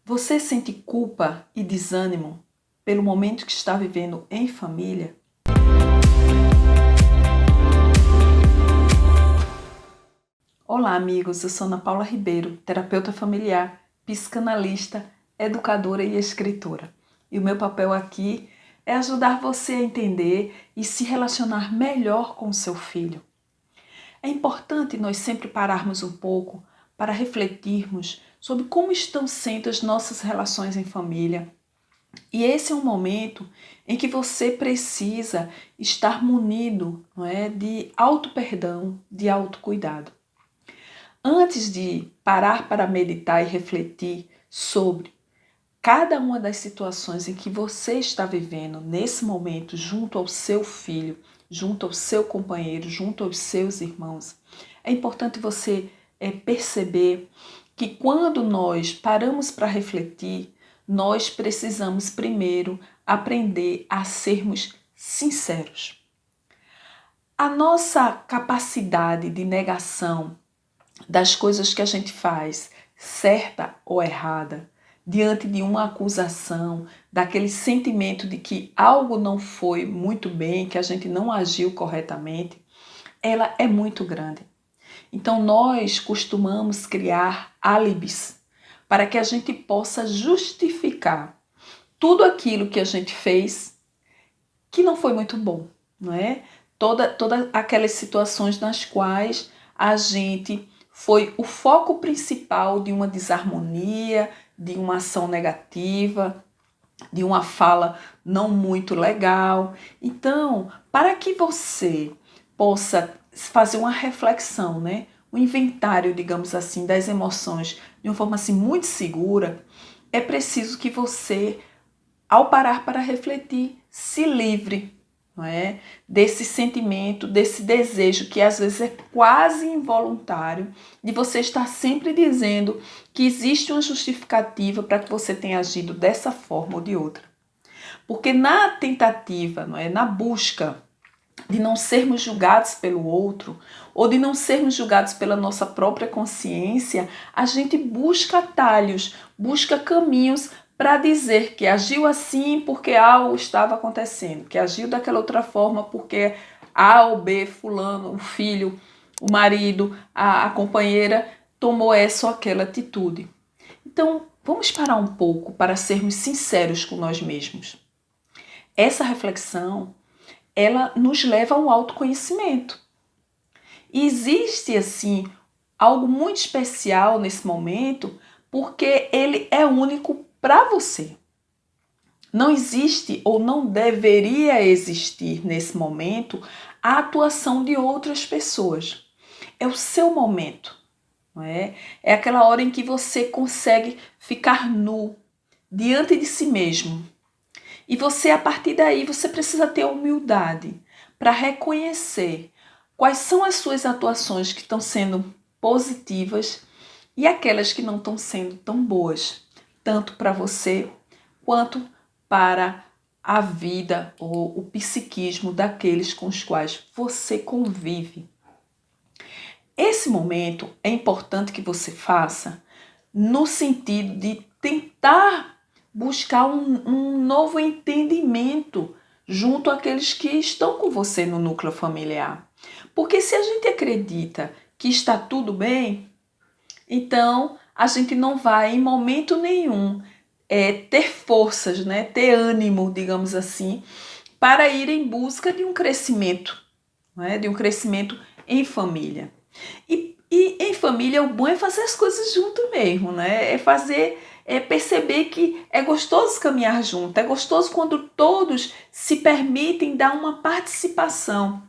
Você sente culpa e desânimo pelo momento que está vivendo em família? Olá, amigos. Eu sou Ana Paula Ribeiro, terapeuta familiar, psicanalista, educadora e escritora. E o meu papel aqui é ajudar você a entender e se relacionar melhor com o seu filho. É importante nós sempre pararmos um pouco para refletirmos sobre como estão sendo as nossas relações em família. E esse é um momento em que você precisa estar munido, não é, de auto-perdão, de autocuidado. Antes de parar para meditar e refletir sobre cada uma das situações em que você está vivendo nesse momento junto ao seu filho, junto ao seu companheiro, junto aos seus irmãos, é importante você perceber que quando nós paramos para refletir, nós precisamos primeiro aprender a sermos sinceros. A nossa capacidade de negação das coisas que a gente faz, certa ou errada, diante de uma acusação, daquele sentimento de que algo não foi muito bem, que a gente não agiu corretamente, ela é muito grande. Então nós costumamos criar álibis para que a gente possa justificar tudo aquilo que a gente fez que não foi muito bom, não é? Todas aquelas situações nas quais a gente foi o foco principal de uma desarmonia, de uma ação negativa, de uma fala não muito legal. Então, para que você possa fazer uma reflexão, né? Um inventário, digamos assim, das emoções de uma forma assim muito segura, é preciso que você, ao parar para refletir, se livre, não é? Desse sentimento, desse desejo que às vezes é quase involuntário, de você estar sempre dizendo que existe uma justificativa para que você tenha agido dessa forma ou de outra. Porque na tentativa, não é? Na busca de não sermos julgados pelo outro, ou de não sermos julgados pela nossa própria consciência, a gente busca atalhos, busca caminhos para dizer que agiu assim porque algo estava acontecendo, que agiu daquela outra forma porque A ou B, fulano, o filho, o marido, a companheira tomou essa ou aquela atitude. Então, vamos parar um pouco para sermos sinceros com nós mesmos. Essa reflexão, ela nos leva ao autoconhecimento. E existe, assim, algo muito especial nesse momento, porque ele é único para você. Não existe ou não deveria existir nesse momento a atuação de outras pessoas. É o seu momento, não é? É aquela hora em que você consegue ficar nu diante de si mesmo. E você, a partir daí, você precisa ter humildade para reconhecer quais são as suas atuações que estão sendo positivas e aquelas que não estão sendo tão boas, tanto para você quanto para a vida ou o psiquismo daqueles com os quais você convive. Esse momento é importante que você faça no sentido de tentar buscar um novo entendimento junto àqueles que estão com você no núcleo familiar. Porque se a gente acredita que está tudo bem, então a gente não vai em momento nenhum ter forças, né? Ter ânimo, digamos assim, para ir em busca de um crescimento, né? De um crescimento em família. E em família o bom é fazer as coisas junto mesmo, né? É perceber que é gostoso caminhar junto, é gostoso quando todos se permitem dar uma participação,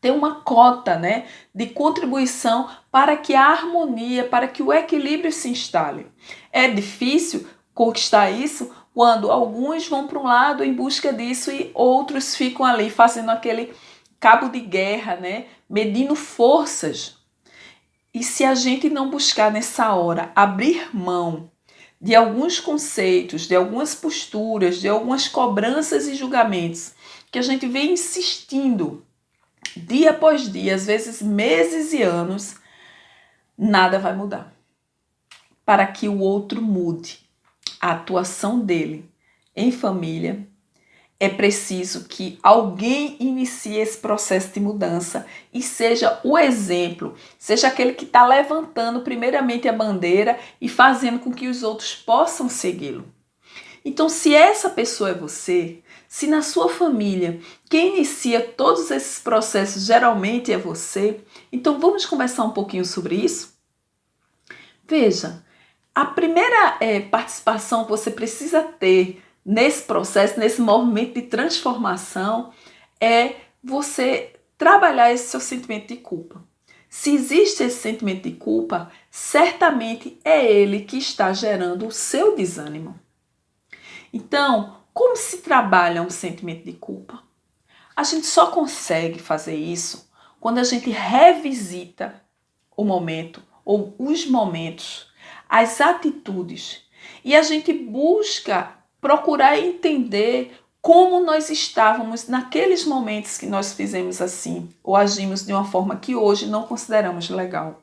ter uma cota, né, de contribuição para que a harmonia, para que o equilíbrio se instale. É difícil conquistar isso quando alguns vão para um lado em busca disso e outros ficam ali fazendo aquele cabo de guerra, né, medindo forças. E se a gente não buscar nessa hora abrir mão de alguns conceitos, de algumas posturas, de algumas cobranças e julgamentos que a gente vem insistindo dia após dia, às vezes meses e anos, nada vai mudar para que o outro mude. a atuação dele em família, é preciso que alguém inicie esse processo de mudança e seja o exemplo, seja aquele que está levantando primeiramente a bandeira e fazendo com que os outros possam segui-lo. Então, se essa pessoa é você, se na sua família quem inicia todos esses processos geralmente é você, então vamos conversar um pouquinho sobre isso? Veja, a primeira participação que você precisa ter nesse processo, nesse movimento de transformação, é você trabalhar esse seu sentimento de culpa. Se existe esse sentimento de culpa, certamente é ele que está gerando o seu desânimo. Então, como se trabalha um sentimento de culpa? A gente só consegue fazer isso quando a gente revisita o momento ou os momentos, as atitudes, e a gente busca procurar entender como nós estávamos naqueles momentos que nós fizemos assim, ou agimos de uma forma que hoje não consideramos legal,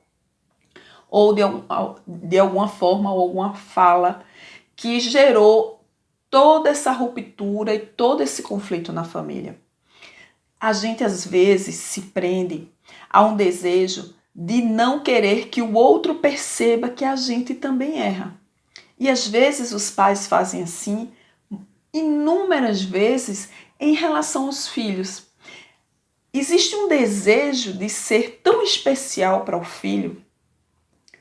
ou de alguma forma ou alguma fala que gerou toda essa ruptura e todo esse conflito na família. A gente às vezes se prende a um desejo de não querer que o outro perceba que a gente também erra. E às vezes os pais fazem assim, inúmeras vezes em relação aos filhos. Existe um desejo de ser tão especial para o filho,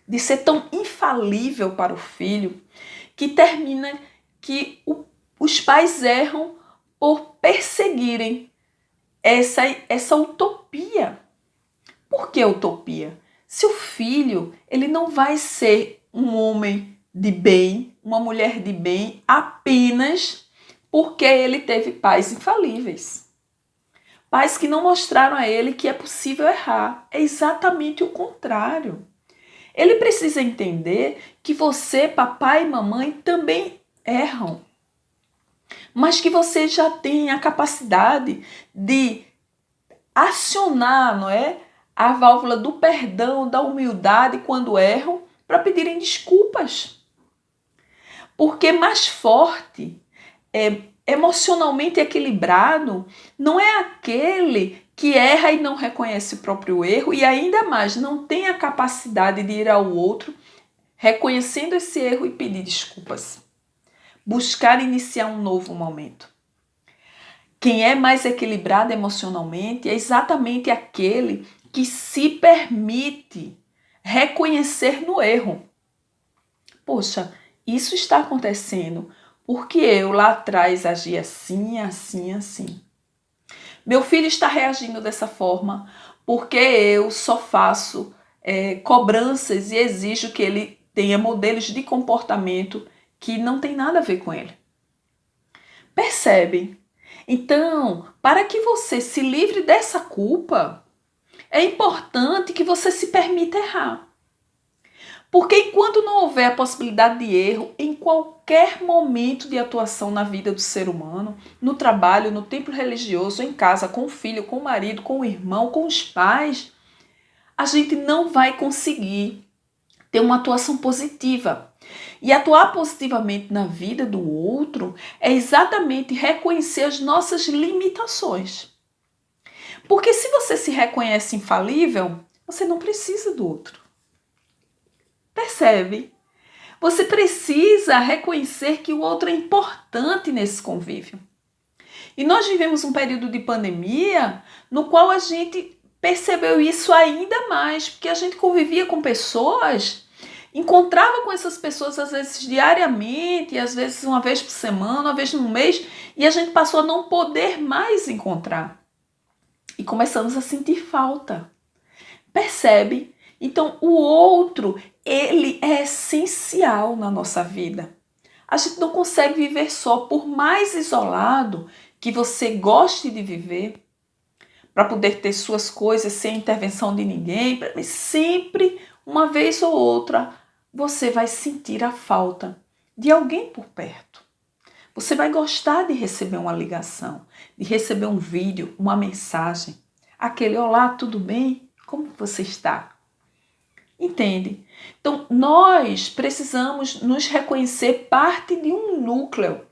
de ser tão infalível para o filho, que termina que os pais erram por perseguirem essa utopia. Por que utopia? Se o filho ele não vai ser um homem de bem, uma mulher de bem, apenas porque ele teve pais infalíveis. Pais que não mostraram a ele que é possível errar. É exatamente o contrário. Ele precisa entender que você, papai e mamãe, também erram. Mas que você já tem a capacidade de acionar, não é? A válvula do perdão, da humildade quando erram, para pedirem desculpas. Porque mais forte, emocionalmente equilibrado, não é aquele que erra e não reconhece o próprio erro e ainda mais não tem a capacidade de ir ao outro reconhecendo esse erro e pedir desculpas. Buscar iniciar um novo momento. Quem é mais equilibrado emocionalmente é exatamente aquele que se permite reconhecer no erro. Poxa, isso está acontecendo porque eu lá atrás agi assim, assim, assim. Meu filho está reagindo dessa forma porque eu só faço cobranças e exijo que ele tenha modelos de comportamento que não tem nada a ver com ele. Percebem? Então, para que você se livre dessa culpa, é importante que você se permita errar. Porque enquanto não houver a possibilidade de erro em qualquer momento de atuação na vida do ser humano, no trabalho, no templo religioso, em casa, com o filho, com o marido, com o irmão, com os pais, a gente não vai conseguir ter uma atuação positiva. E atuar positivamente na vida do outro é exatamente reconhecer as nossas limitações. Porque se você se reconhece infalível, você não precisa do outro. Percebe? Você precisa reconhecer que o outro é importante nesse convívio. E nós vivemos um período de pandemia no qual a gente percebeu isso ainda mais, porque a gente convivia com pessoas, encontrava com essas pessoas às vezes diariamente, às vezes uma vez por semana, uma vez no mês, e a gente passou a não poder mais encontrar. E começamos a sentir falta. Percebe? Então, o outro, ele é essencial na nossa vida. A gente não consegue viver só, por mais isolado que você goste de viver, para poder ter suas coisas sem intervenção de ninguém, mas sempre, uma vez ou outra, você vai sentir a falta de alguém por perto. Você vai gostar de receber uma ligação, de receber um vídeo, uma mensagem. Aquele olá, tudo bem? Como você está? Entende? Então, nós precisamos nos reconhecer parte de um núcleo.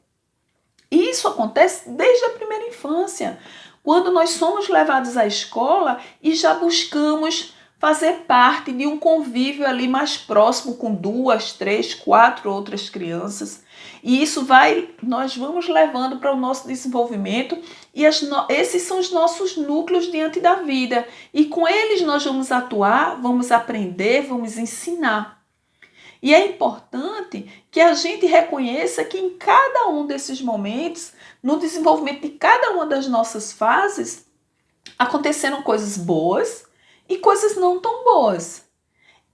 E isso acontece desde a primeira infância, quando nós somos levados à escola e já buscamos fazer parte de um convívio ali mais próximo com 2, 3, 4 outras crianças. E isso nós vamos levando para o nosso desenvolvimento e esses são os nossos núcleos diante da vida. E com eles nós vamos atuar, vamos aprender, vamos ensinar. E é importante que a gente reconheça que em cada um desses momentos, no desenvolvimento de cada uma das nossas fases, aconteceram coisas boas e coisas não tão boas.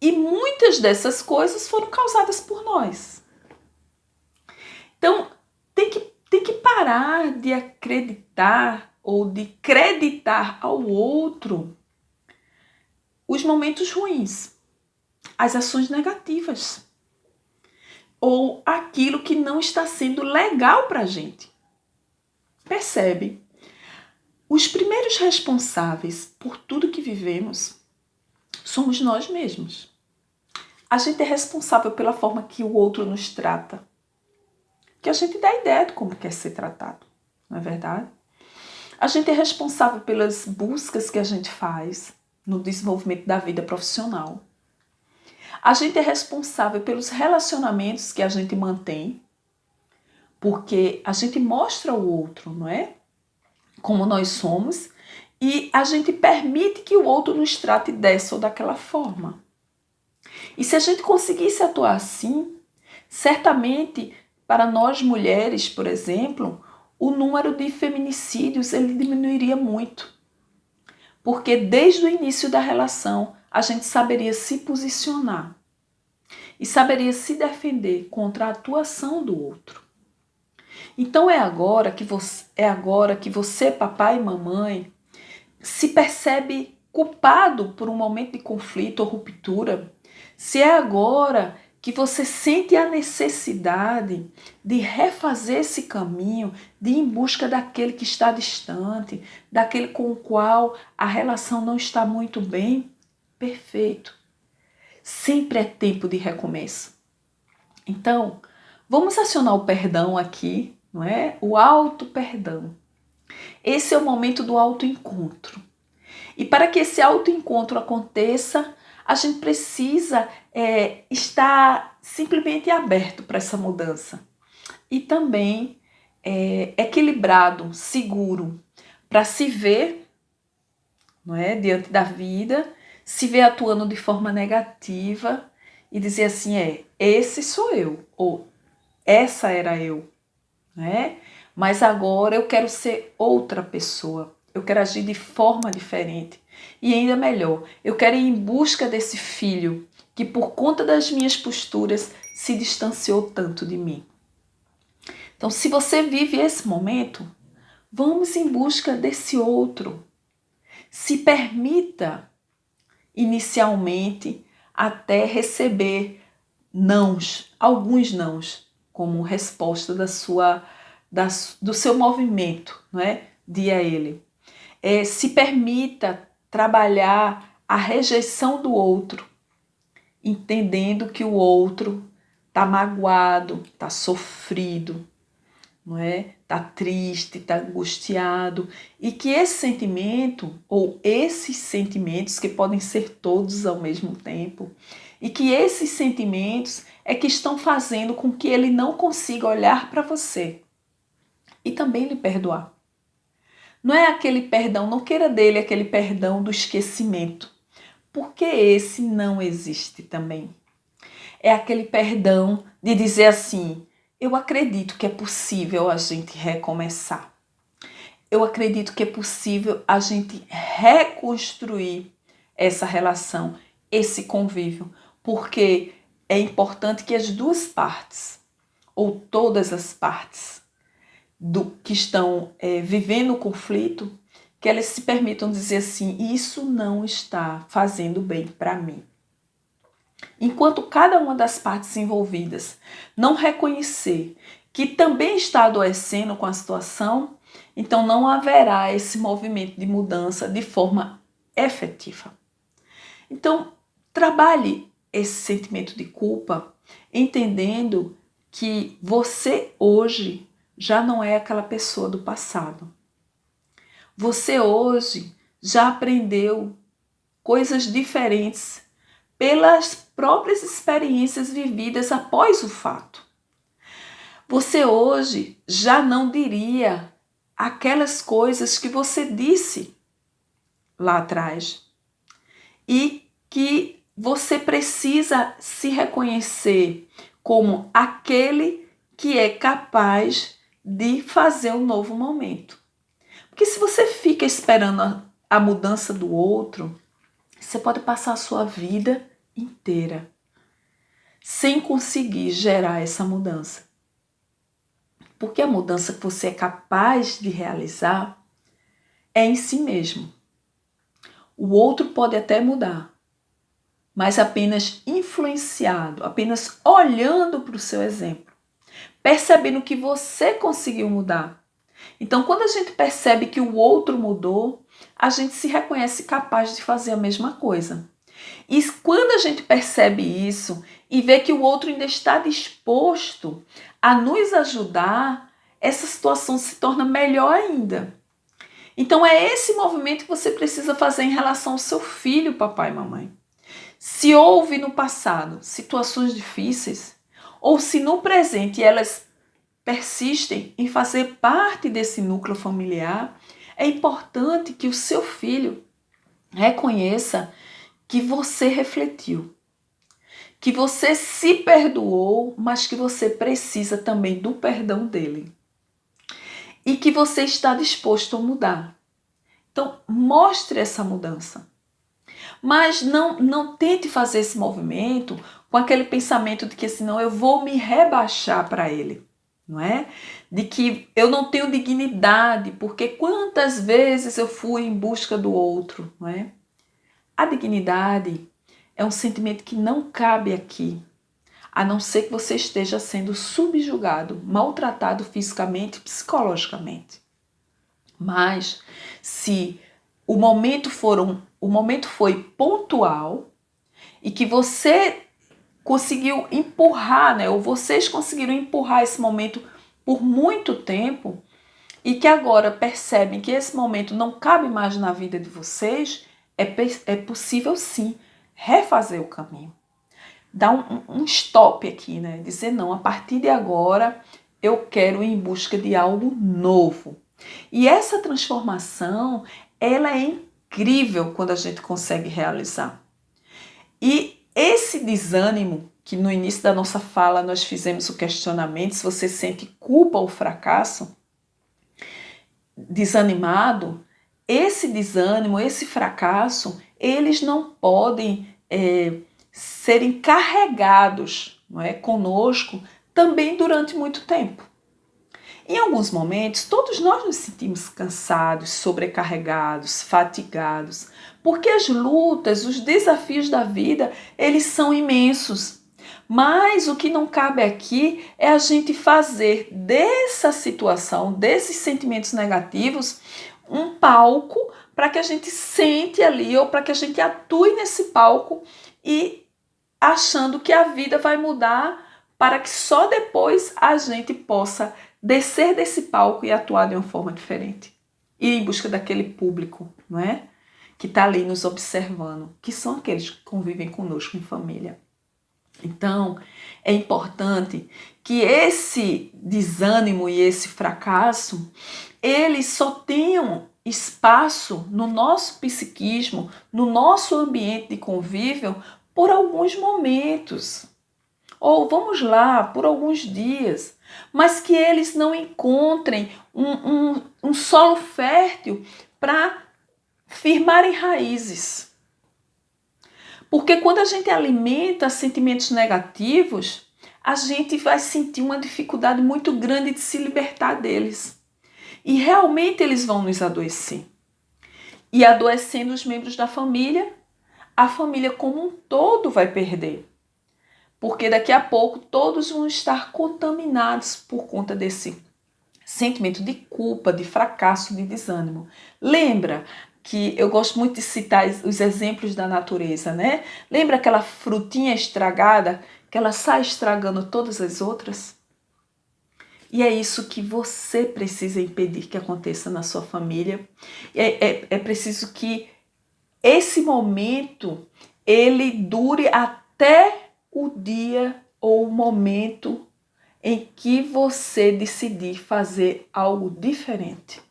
E muitas dessas coisas foram causadas por nós. Então, tem que parar de acreditar ou de creditar ao outro os momentos ruins, as ações negativas ou aquilo que não está sendo legal para a gente. Percebe? Os primeiros responsáveis por tudo que vivemos somos nós mesmos. A gente é responsável pela forma que o outro nos trata, que a gente dá ideia de como quer ser tratado, não é verdade? A gente é responsável pelas buscas que a gente faz no desenvolvimento da vida profissional. A gente é responsável pelos relacionamentos que a gente mantém, porque a gente mostra ao outro, não é? Como nós somos, e a gente permite que o outro nos trate dessa ou daquela forma. E se a gente conseguisse atuar assim, certamente para nós mulheres, por exemplo, o número de feminicídios ele diminuiria muito. Porque desde o início da relação a gente saberia se posicionar e saberia se defender contra a atuação do outro. Então é agora que você, papai e mamãe, se percebe culpado por um momento de conflito ou ruptura. Se é agora que você sente a necessidade de refazer esse caminho, de ir em busca daquele que está distante, daquele com o qual a relação não está muito bem, perfeito. Sempre é tempo de recomeço. Então, vamos acionar o perdão aqui, não é? O auto-perdão. Esse é o momento do autoencontro. E para que esse autoencontro aconteça, a gente precisa estar simplesmente aberto para essa mudança. E também equilibrado, seguro, para se ver, não é, diante da vida, se ver atuando de forma negativa e dizer assim, esse sou eu, ou essa era eu, né? Mas agora eu quero ser outra pessoa, eu quero agir de forma diferente. E ainda melhor, eu quero ir em busca desse filho que por conta das minhas posturas se distanciou tanto de mim. Então, se você vive esse momento, vamos em busca desse outro. Se permita, inicialmente, até receber nãos, alguns nãos, como resposta do seu movimento, não é? De a ele. Se permita trabalhar a rejeição do outro, entendendo que o outro está magoado, está sofrido, não é? Está triste, está angustiado, e que esse sentimento, ou esses sentimentos, que podem ser todos ao mesmo tempo, e que esses sentimentos é que estão fazendo com que ele não consiga olhar para você e também lhe perdoar. Não é aquele perdão, não queira dele aquele perdão do esquecimento, porque esse não existe também. É aquele perdão de dizer assim, eu acredito que é possível a gente recomeçar. Eu acredito que é possível a gente reconstruir essa relação, esse convívio, porque é importante que as duas partes, ou todas as partes que estão vivendo o conflito, que elas se permitam dizer assim, isso não está fazendo bem para mim. Enquanto cada uma das partes envolvidas não reconhecer que também está adoecendo com a situação, então não haverá esse movimento de mudança de forma efetiva. Então, Trabalhe esse sentimento de culpa, entendendo que você hoje já não é aquela pessoa do passado. Você hoje já aprendeu coisas diferentes pelas próprias experiências vividas após o fato. Você hoje já não diria aquelas coisas que você disse lá atrás e que você precisa se reconhecer como aquele que é capaz de fazer um novo momento. Porque se você fica esperando a mudança do outro, você pode passar a sua vida inteira sem conseguir gerar essa mudança. Porque a mudança que você é capaz de realizar é em si mesmo. O outro pode até mudar, mas apenas influenciado, apenas olhando para o seu exemplo, percebendo que você conseguiu mudar. Então, quando a gente percebe que o outro mudou, a gente se reconhece capaz de fazer a mesma coisa. E quando a gente percebe isso e vê que o outro ainda está disposto a nos ajudar, essa situação se torna melhor ainda. Então é esse movimento que você precisa fazer em relação ao seu filho, papai e mamãe. Se houve no passado situações difíceis, ou se no presente elas persistem em fazer parte desse núcleo familiar, é importante que o seu filho reconheça que você refletiu, que você se perdoou, mas que você precisa também do perdão dele. E que você está disposto a mudar. Então, mostre essa mudança. Mas não tente fazer esse movimento com aquele pensamento de que senão eu vou me rebaixar para ele, não é? De que eu não tenho dignidade, porque quantas vezes eu fui em busca do outro, não é? A dignidade é um sentimento que não cabe aqui, a não ser que você esteja sendo subjugado, maltratado fisicamente e psicologicamente. Mas se o momento foi pontual e que você conseguiu empurrar, né, ou vocês conseguiram empurrar esse momento por muito tempo e que agora percebem que esse momento não cabe mais na vida de vocês, é possível sim refazer o caminho. Dar um stop aqui, né? Dizer não, a partir de agora eu quero ir em busca de algo novo. E essa transformação, ela é incrível quando a gente consegue realizar. E esse desânimo, que no início da nossa fala nós fizemos o questionamento, se você sente culpa ou fracasso, desanimado, esse desânimo, esse fracasso, eles não podem serem carregados, não é, conosco também durante muito tempo. Em alguns momentos, todos nós nos sentimos cansados, sobrecarregados, fatigados, porque as lutas, os desafios da vida, eles são imensos. Mas o que não cabe aqui é a gente fazer dessa situação, desses sentimentos negativos, um palco para que a gente sente ali ou para que a gente atue nesse palco e achando que a vida vai mudar para que só depois a gente possa descer desse palco e atuar de uma forma diferente. Ir em busca daquele público, não é? Que está ali nos observando, que são aqueles que convivem conosco em família. Então, é importante que esse desânimo e esse fracasso, eles só tenham espaço no nosso psiquismo, no nosso ambiente de convívio, por alguns momentos. Ou, vamos lá, por alguns dias. Mas que eles não encontrem um solo fértil para firmarem raízes. Porque quando a gente alimenta sentimentos negativos, a gente vai sentir uma dificuldade muito grande de se libertar deles. E realmente eles vão nos adoecer. E adoecendo os membros da família, a família como um todo vai perder. Porque daqui a pouco todos vão estar contaminados por conta desse sentimento de culpa, de fracasso, de desânimo. Lembra que eu gosto muito de citar os exemplos da natureza, né? Lembra aquela frutinha estragada que ela sai estragando todas as outras? E é isso que você precisa impedir que aconteça na sua família. É preciso que esse momento ele dure até o dia ou o momento em que você decidir fazer algo diferente.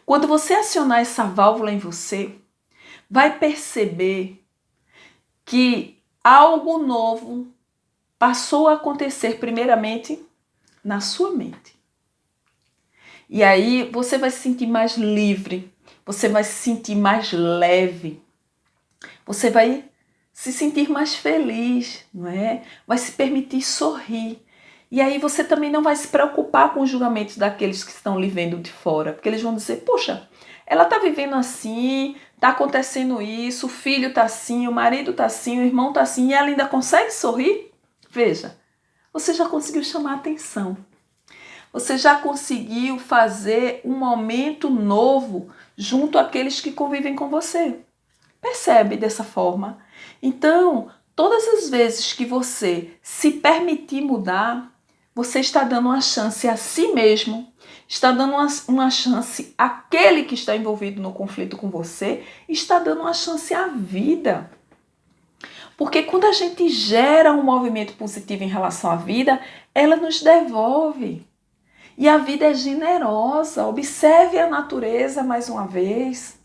Quando você acionar essa válvula em você, vai perceber que algo novo passou a acontecer primeiramente na sua mente. E aí você vai se sentir mais livre, você vai se sentir mais leve, você vai se sentir mais feliz, não é? Vai se permitir sorrir. E aí você também não vai se preocupar com os julgamentos daqueles que estão lhe vendo de fora, porque eles vão dizer, poxa, ela está vivendo assim, está acontecendo isso, o filho está assim, o marido está assim, o irmão está assim, e ela ainda consegue sorrir? Veja, você já conseguiu chamar a atenção. Você já conseguiu fazer um momento novo junto àqueles que convivem com você. Percebe dessa forma? Então, todas as vezes que você se permitir mudar, você está dando uma chance a si mesmo, está dando uma chance àquele que está envolvido no conflito com você, está dando uma chance à vida. Porque quando a gente gera um movimento positivo em relação à vida, ela nos devolve. E a vida é generosa. Observe a natureza mais uma vez.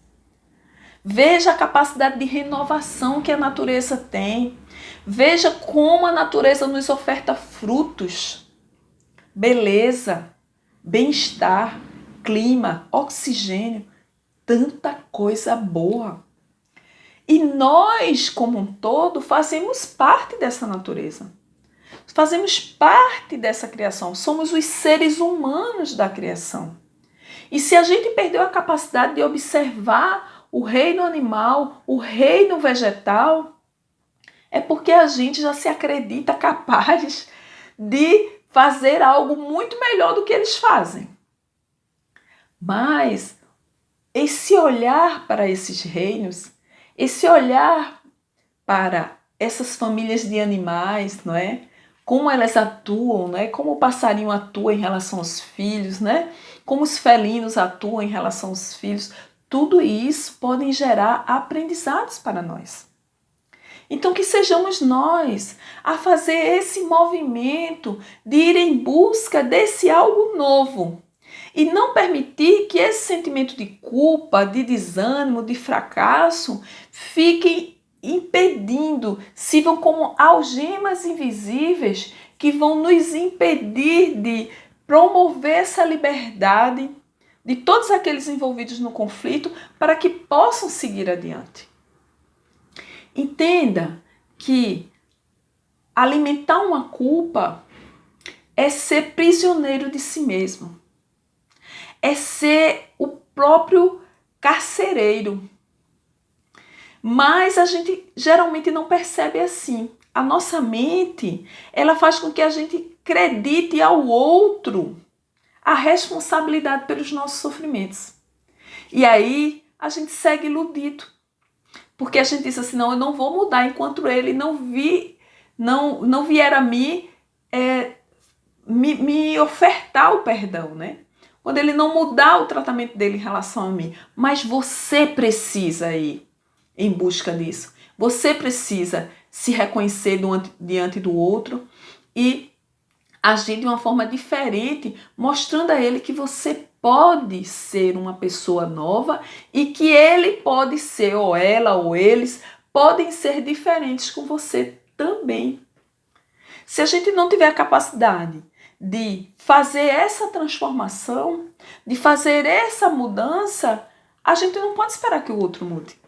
Veja a capacidade de renovação que a natureza tem. Veja como a natureza nos oferta frutos, beleza, bem-estar, clima, oxigênio, tanta coisa boa. E nós, como um todo, fazemos parte dessa natureza. Fazemos parte dessa criação. Somos os seres humanos da criação. E se a gente perdeu a capacidade de observar o reino animal, o reino vegetal, é porque a gente já se acredita capaz de fazer algo muito melhor do que eles fazem. Mas esse olhar para esses reinos, esse olhar para essas famílias de animais, não é? Como elas atuam, né? Como o passarinho atua em relação aos filhos, né? Como os felinos atuam em relação aos filhos. Tudo isso pode gerar aprendizados para nós. Então que sejamos nós a fazer esse movimento de ir em busca desse algo novo. E não permitir que esse sentimento de culpa, de desânimo, de fracasso fiquem impedindo, sirvam como algemas invisíveis que vão nos impedir de promover essa liberdade de todos aqueles envolvidos no conflito para que possam seguir adiante. Entenda que alimentar uma culpa é ser prisioneiro de si mesmo, é ser o próprio carcereiro. Mas a gente geralmente não percebe assim. A nossa mente, ela faz com que a gente acredite ao outro a responsabilidade pelos nossos sofrimentos. E aí a gente segue iludido. Porque a gente diz assim, não, eu não vou mudar enquanto ele não vier a mim me ofertar o perdão, né? Quando ele não mudar o tratamento dele em relação a mim. Mas você precisa ir em busca disso. Você precisa se reconhecer diante do outro e agir de uma forma diferente, mostrando a ele que você pode ser uma pessoa nova e que ele pode ser, ou ela, ou eles, podem ser diferentes com você também. Se a gente não tiver a capacidade de fazer essa transformação, de fazer essa mudança, a gente não pode esperar que o outro mude.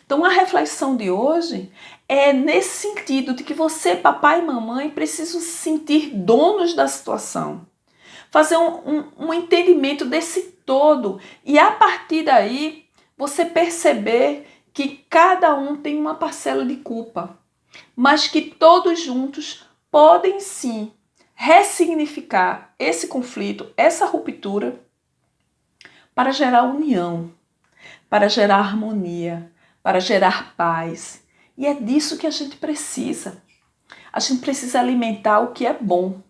Então a reflexão de hoje é nesse sentido de que você, papai e mamãe, precisam se sentir donos da situação. Fazer um entendimento desse todo e a partir daí você perceber que cada um tem uma parcela de culpa, mas que todos juntos podem sim ressignificar esse conflito, essa ruptura, para gerar união, para gerar harmonia, para gerar paz. E é disso que a gente precisa. A gente precisa alimentar o que é bom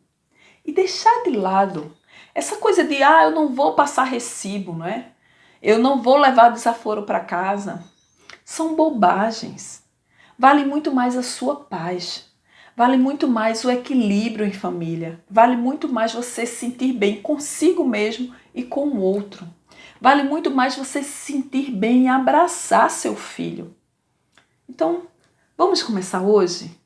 e deixar de lado essa coisa de eu não vou passar recibo, não é? Eu não vou levar desaforo para casa. São bobagens. Vale muito mais a sua paz. Vale muito mais o equilíbrio em família. Vale muito mais você se sentir bem consigo mesmo e com o outro. Vale muito mais você se sentir bem e abraçar seu filho. Então, vamos começar hoje?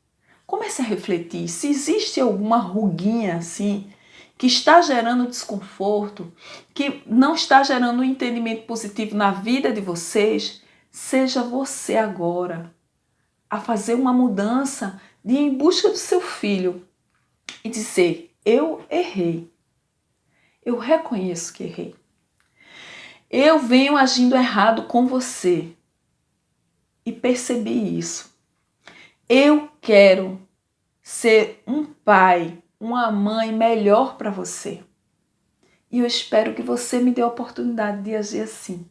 Comece a refletir se existe alguma ruguinha assim que está gerando desconforto, que não está gerando um entendimento positivo na vida de vocês. Seja você agora a fazer uma mudança de ir em busca do seu filho e dizer: eu errei, eu reconheço que errei, eu venho agindo errado com você e percebi isso. Eu quero ser um pai, uma mãe melhor para você. E eu espero que você me dê a oportunidade de agir assim.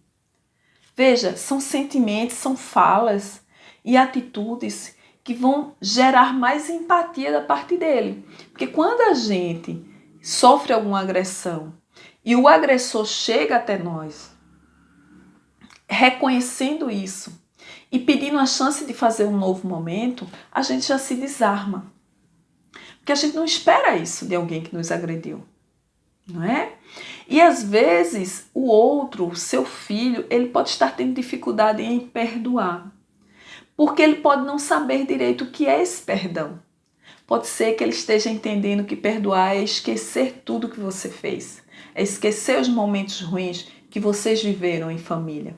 Veja, são sentimentos, são falas e atitudes que vão gerar mais empatia da parte dele. Porque quando a gente sofre alguma agressão e o agressor chega até nós, reconhecendo isso e pedindo a chance de fazer um novo momento, a gente já se desarma. Porque a gente não espera isso de alguém que nos agrediu, não é? E às vezes o outro, o seu filho, ele pode estar tendo dificuldade em perdoar. Porque ele pode não saber direito o que é esse perdão. Pode ser que ele esteja entendendo que perdoar é esquecer tudo que você fez. É esquecer os momentos ruins que vocês viveram em família.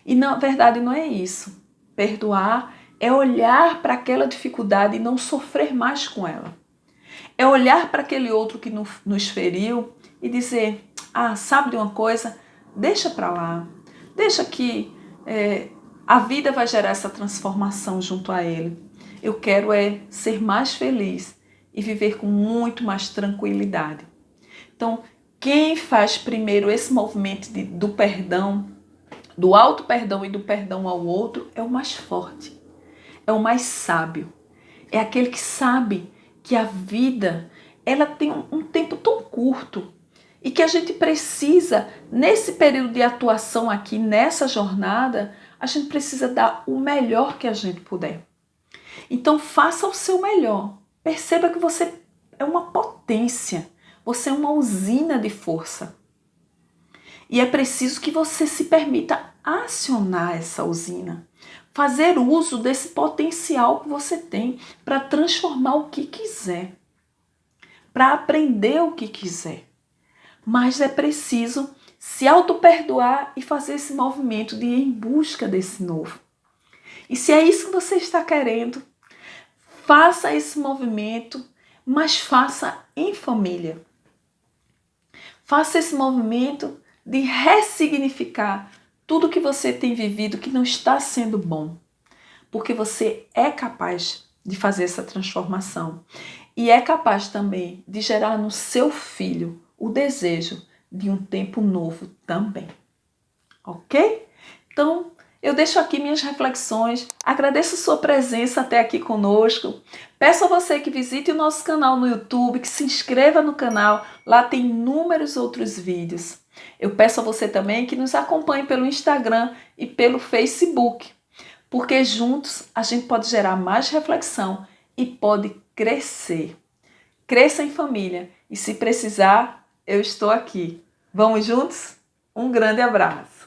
E na verdade não é isso. Perdoar é olhar para aquela dificuldade e não sofrer mais com ela. É olhar para aquele outro que nos feriu e dizer: sabe de uma coisa? Deixa para lá. Deixa que a vida vai gerar essa transformação junto a ele. Eu quero ser mais feliz e viver com muito mais tranquilidade. Então, quem faz primeiro esse movimento do perdão, do auto perdão e do perdão ao outro, é o mais forte, é o mais sábio. É aquele que sabe que a vida ela tem um tempo tão curto e que a gente precisa, nesse período de atuação aqui, nessa jornada, a gente precisa dar o melhor que a gente puder. Então faça o seu melhor. Perceba que você é uma potência, você é uma usina de força. E é preciso que você se permita acionar essa usina, fazer uso desse potencial que você tem para transformar o que quiser, para aprender o que quiser. Mas é preciso se auto-perdoar e fazer esse movimento de ir em busca desse novo. E se é isso que você está querendo, faça esse movimento, mas faça em família. Faça esse movimento de ressignificar tudo que você tem vivido que não está sendo bom. Porque você é capaz de fazer essa transformação. E é capaz também de gerar no seu filho o desejo de um tempo novo também. Ok? Então, eu deixo aqui minhas reflexões. Agradeço a sua presença até aqui conosco. Peço a você que visite o nosso canal no YouTube, que se inscreva no canal. Lá tem inúmeros outros vídeos. Eu peço a você também que nos acompanhe pelo Instagram e pelo Facebook, porque juntos a gente pode gerar mais reflexão e pode crescer. Cresça em família e se precisar, eu estou aqui. Vamos juntos? Um grande abraço!